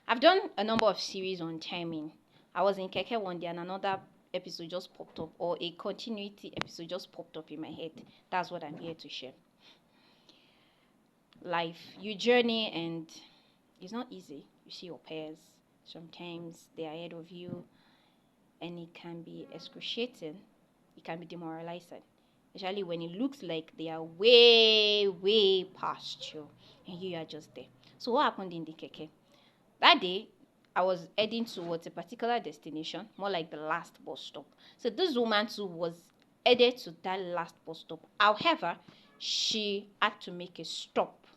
I've done a number of series on timing. I was in Keke one day and another episode just popped up, or a continuity episode just popped up in my head. That's what I'm here to share. Life, you journey, and it's not easy. You see your peers, sometimes they're ahead of you, and it can be excruciating, it can be demoralizing, especially when it looks like they are way, way past you, and you are just there. So, what happened in the Keke? That day, I was heading towards a particular destination, more like the last bus stop. So this woman too was headed to that last bus stop. However, she had to make a stop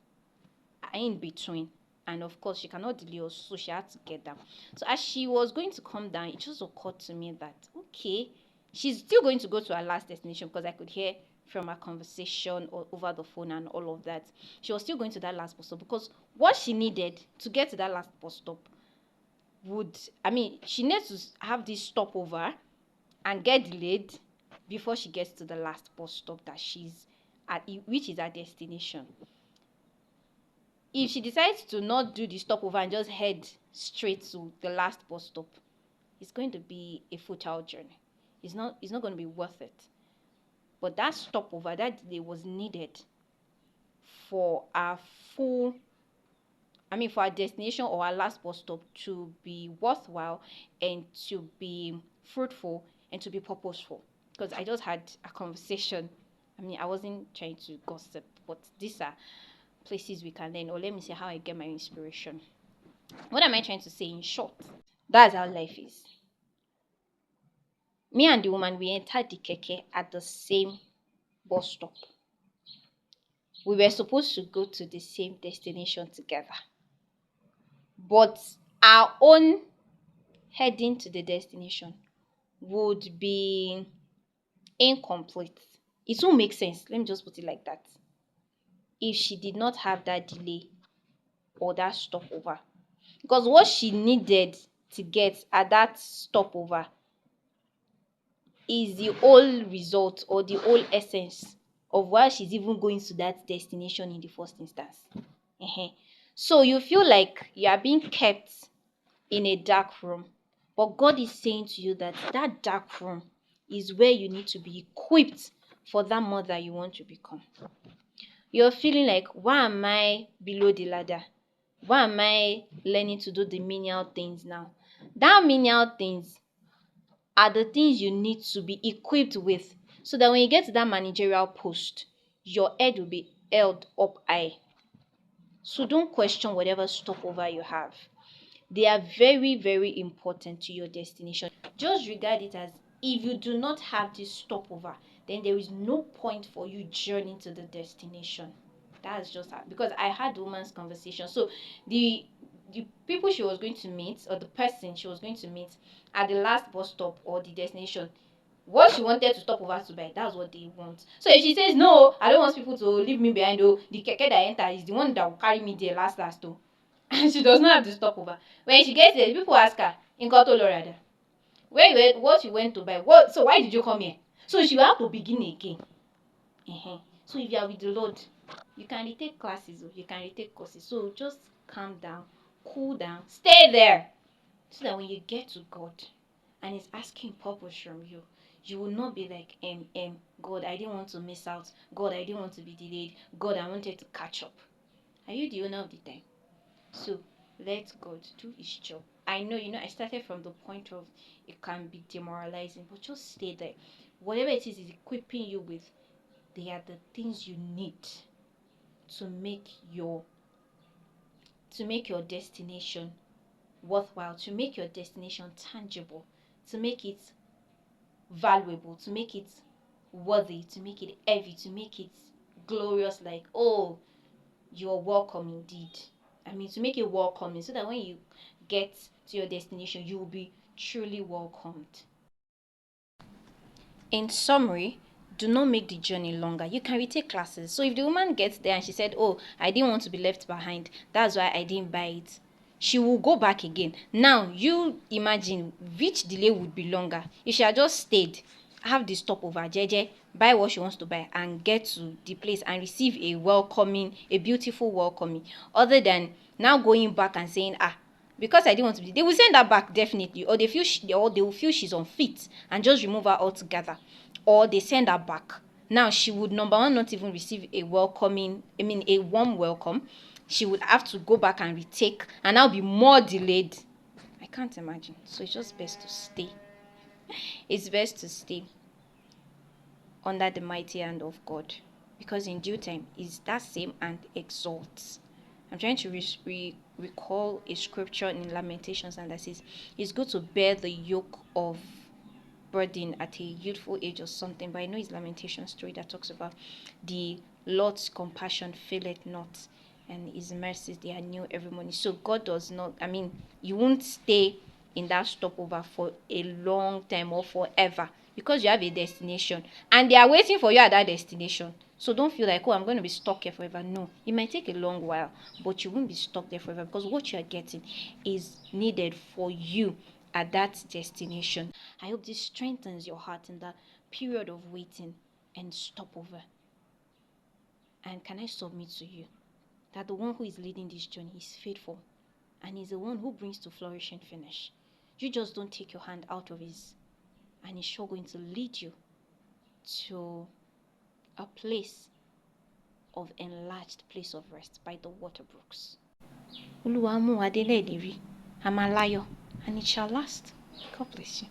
in between. And of course, she cannot delay us, so she had to get down. So as she was going to come down, it just occurred to me that, okay, she's still going to go to her last destination, because I could hear from her conversation or over the phone and all of that. She was still going to that last bus stop, because what she needed to get to that last bus stop she needs to have this stopover and get delayed before she gets to the last bus stop that she's at, which is her destination. If she decides to not do the stopover and just head straight to the last bus stop, it's going to be a futile journey. It's not going to be worth it. But that stopover, that delay was needed for our full for our destination or our last bus stop to be worthwhile and to be fruitful and to be purposeful. Because I just had a conversation. I wasn't trying to gossip, but these are places we can learn, or let me say how I get my inspiration. What am I trying to say in short? That's how life is. Me and the woman, we entered the keke at the same bus stop. We were supposed to go to the same destination together. But our own heading to the destination would be incomplete. It won't make sense. Let me just put it like that. If she did not have that delay or that stopover. Because what she needed to get at that stopover is the whole result or the whole essence of why she's even going to that destination in the first instance. So you feel like you are being kept in a dark room, but God is saying to you that that dark room is where you need to be equipped for that mother you want to become. You're feeling like, why am I below the ladder? Why am I learning to do the menial things now? That menial things are the things you need to be equipped with, so that when you get to that managerial post, your head will be held up high. So don't question whatever stopover you have. They are very, very important to your destination. Just regard it as, if you do not have this stopover, then there is no point for you journeying to the destination. That's just how, because I had the woman's conversation. So the people she was going to meet, or the person she was going to meet at the last bus stop or the destination, what she wanted to stop over to buy, that's what they want. So if she says, no, I don't want people to leave me behind, oh, the keke that I enter is the one that will carry me there last, oh, and she does not have the stopover. When she gets there, people ask her, in Koto Lorada, where you went, what you went to buy, what, so why did you come here? So she will have to begin again. So if you are with the Lord, you can retake classes, you can retake courses. So just calm down, cool down, stay there, so that when you get to God and He's asking purpose from you, you will not be like, God, I didn't want to miss out. God, I didn't want to be delayed. God, I wanted to catch up. Are you the owner of the time? So let God do His job. I know, I started from the point of it can be demoralizing, but just stay there. Whatever it is equipping you with, they are the things you need to make your destination worthwhile, to make your destination tangible, to make it valuable, to make it worthy, to make it heavy, to make it glorious, like, oh, you're welcome indeed. To make it welcoming, so that when you get to your destination, you will be truly welcomed. In summary, do not make the journey longer. You can retake classes. So if the woman gets there and she said, oh, I didn't want to be left behind, that's why I didn't buy it, she will go back again. Now, you imagine which delay would be longer. If she had just stayed, have the stopover, JJ, buy what she wants to buy, and get to the place and receive a welcoming, a beautiful welcoming, other than now going back and saying, because I didn't want to be, they will send her back definitely, or they will feel she's unfit and just remove her altogether, or they send her back. Now she would, number one, not even receive a a warm welcome. She would have to go back and retake, and now be more delayed. I can't imagine. So it's just best to stay. It's best to stay under the mighty hand of God, because in due time is that same hand exalts. I'm trying to recall a scripture in Lamentations, and that says it's good to bear the yoke of burden at a youthful age or something. But I know it's Lamentations 3 that talks about the Lord's compassion faileth not, and his mercies they are new every morning. So God does not, you won't stay in that stopover for a long time or forever, because you have a destination and they are waiting for you at that destination. So don't feel like, oh, I'm going to be stuck here forever. No, it might take a long while, but you won't be stuck there forever, because what you are getting is needed for you at that destination. I hope this strengthens your heart in that period of waiting and stopover. And can I submit to you that the one who is leading this journey is faithful, and is the one who brings to flourish and finish. You just don't take your hand out of his, and he's sure going to lead you to a place of enlarged place of rest by the water brooks. Oluwa mu wa dele ìlérí, a máa láyọ̀, and it shall last. God bless you.